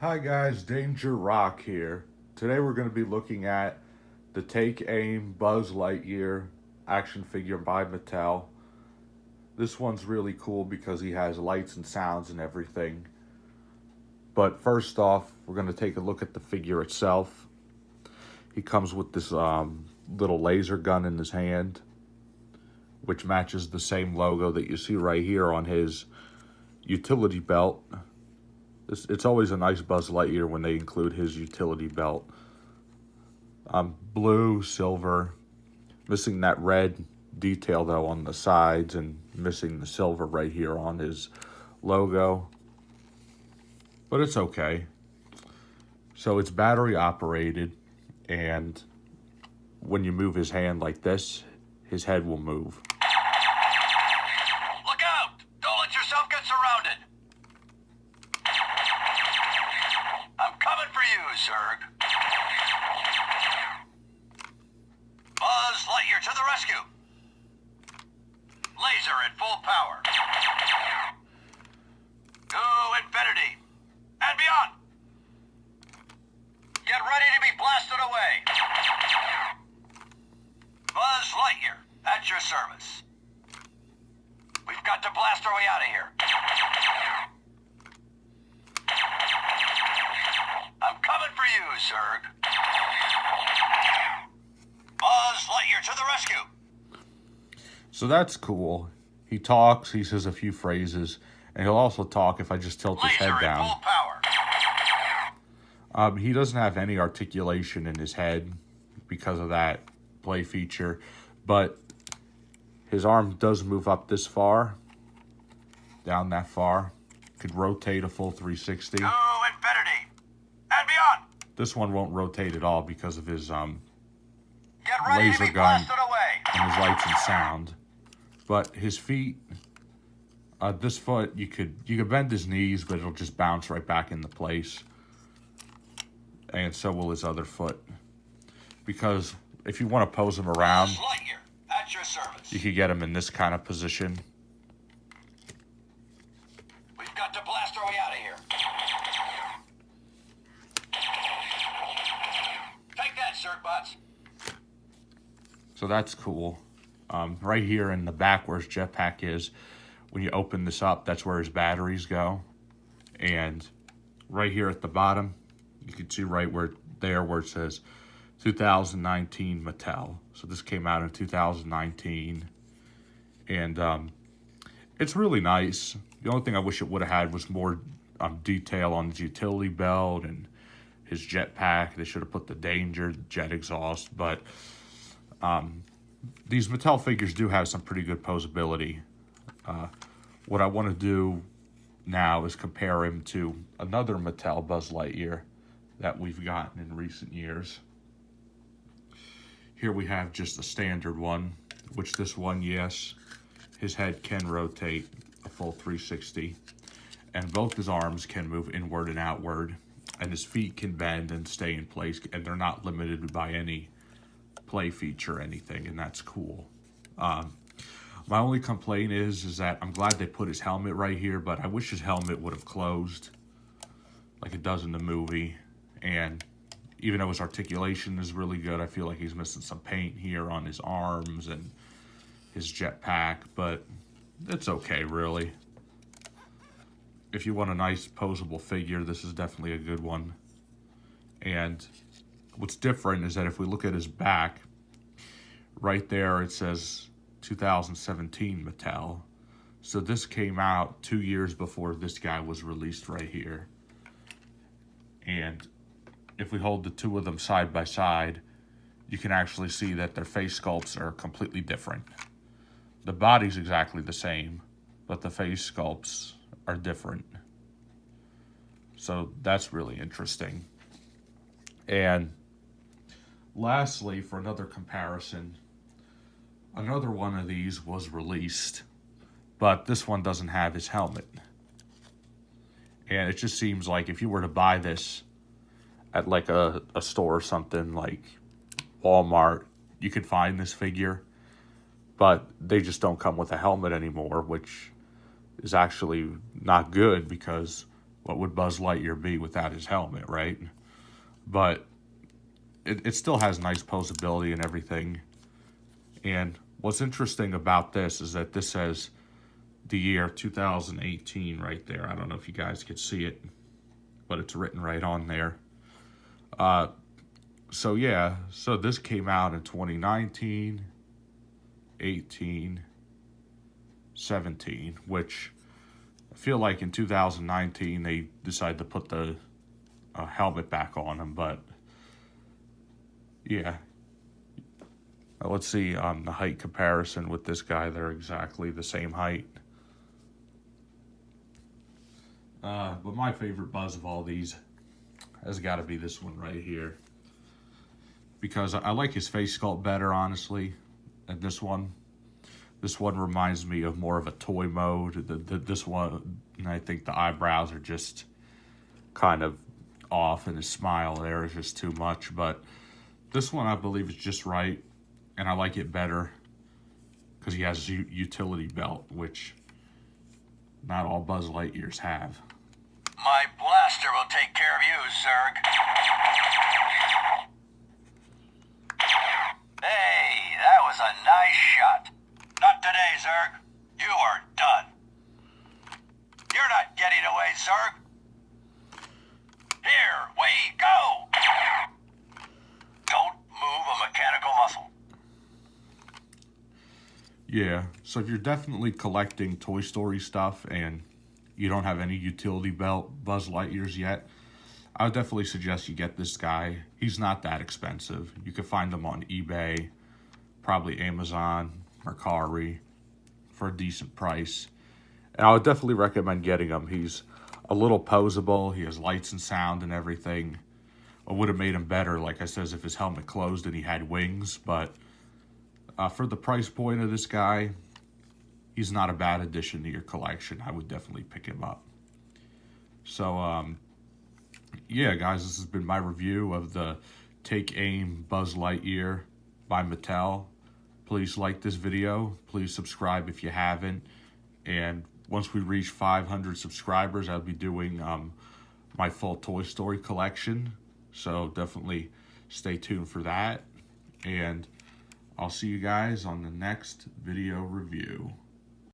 Hi guys, Danger Rock here. Today we're going to be looking at the Take Aim Buzz Lightyear action figure by Mattel. This one's really cool because he has lights and sounds and everything. But first off, we're going to take a look at the figure itself. He comes with this little laser gun in his hand, which matches the same logo that you see right here on his utility belt. It's always a nice Buzz Lightyear when they include his utility belt. Blue, silver, missing that red detail though on the sides and missing the silver right here on his logo. But it's okay. So it's battery operated, and when you move his hand like this, his head will move. Look out! Don't let yourself get surrounded! I'm coming for you, Zurg. Buzz Lightyear to the rescue! Laser at full power. To infinity and beyond! Get ready to be blasted away! Buzz Lightyear, at your service. We've got to blast our way out of here. I'm coming for you, Zurg. Buzz Lightyear to the rescue. So that's cool. He talks, he says a few phrases, and he'll also talk if I just tilt his Laser head at down. full power. He doesn't have any articulation in his head because of that play feature, but his arm does move up this far, down that far. Could rotate a full 360. To infinity and beyond. This one won't rotate at all because of his Get ready laser to be gun blasted away. and his lights and sound. But his feet, this foot, you could bend his knees, but it'll just bounce right back into place. And so will his other foot. Because if you want to pose him around, Buzz Lightyear, at your service. you could get him in this kind of position. We've got to blast our way out of here. Take that, Zurgbots. So that's cool. Right here in the back where his jetpack is, when you open this up, that's where his batteries go. And right here at the bottom, you can see right where it says 2019 Mattel. So this came out in 2019. And it's really nice. The only thing I wish it would have had was more detail on his utility belt and his jetpack. They should have put the Danger jet exhaust. But these Mattel figures do have some pretty good posability. What I want to do now is compare him to another Mattel Buzz Lightyear that we've gotten in recent years. Here we have just a standard one, which this one, yes, his head can rotate a full 360, and both his arms can move inward and outward, and his feet can bend and stay in place, and they're not limited by any play feature or anything, and that's cool. My only complaint is that I'm glad they put his helmet right here, but I wish his helmet would have closed like it does in the movie. And even though his articulation is really good, I feel like he's missing some paint here on his arms and his jetpack, but it's okay, really. If you want a nice posable figure, this is definitely a good one. And what's different is that if we look at his back, right there it says 2017 Mattel. So this came out 2 years before this guy was released right here. And if we hold the two of them side by side, you can actually see that their face sculpts are completely different. The body's exactly the same, but the face sculpts are different. So that's really interesting. And lastly, for another comparison, another one of these was released, but this one doesn't have his helmet. And it just seems like if you were to buy this at like a store or something like Walmart, you could find this figure, but they just don't come with a helmet anymore, which is actually not good because what would Buzz Lightyear be without his helmet, right? But it still has nice posability and everything. And what's interesting about this is that this says the year 2018 right there. I don't know if you guys can see it, but it's written right on there. So yeah, so this came out in 2019, 18, 17, which I feel like in 2019 they decided to put the helmet back on him, but yeah. Let's see the height comparison with this guy. They're exactly the same height. But my favorite Buzz of all these has got to be this one right here. Because I like his face sculpt better, honestly, than this one. This one reminds me of more of a toy mode. This one, I think the eyebrows are just kind of off, and his smile there is just too much. But this one, I believe, is just right, and I like it better because he has a utility belt, which not all Buzz Lightyears have. My blaster will take care of you, Zurg. Hey, that was a nice shot. Not today, Zurg. You are done. You're not getting away, Zurg. Here we go. Don't move a mechanical muscle. Yeah, so if you're definitely collecting Toy Story stuff and you don't have any utility belt Buzz Lightyears yet, I would definitely suggest you get this guy. He's not that expensive. You can find him on eBay, probably Amazon, Mercari, for a decent price. And I would definitely recommend getting him. He's a little posable. He has lights and sound and everything. I would have made him better, like I says, if his helmet closed and he had wings. But for the price point of this guy, he's not a bad addition to your collection. I would definitely pick him up. So, yeah, guys, this has been my review of the Take Aim Buzz Lightyear by Mattel. Please like this video. Please subscribe if you haven't. And once we reach 500 subscribers, I'll be doing my full Toy Story collection. So definitely stay tuned for that. And I'll see you guys on the next video review.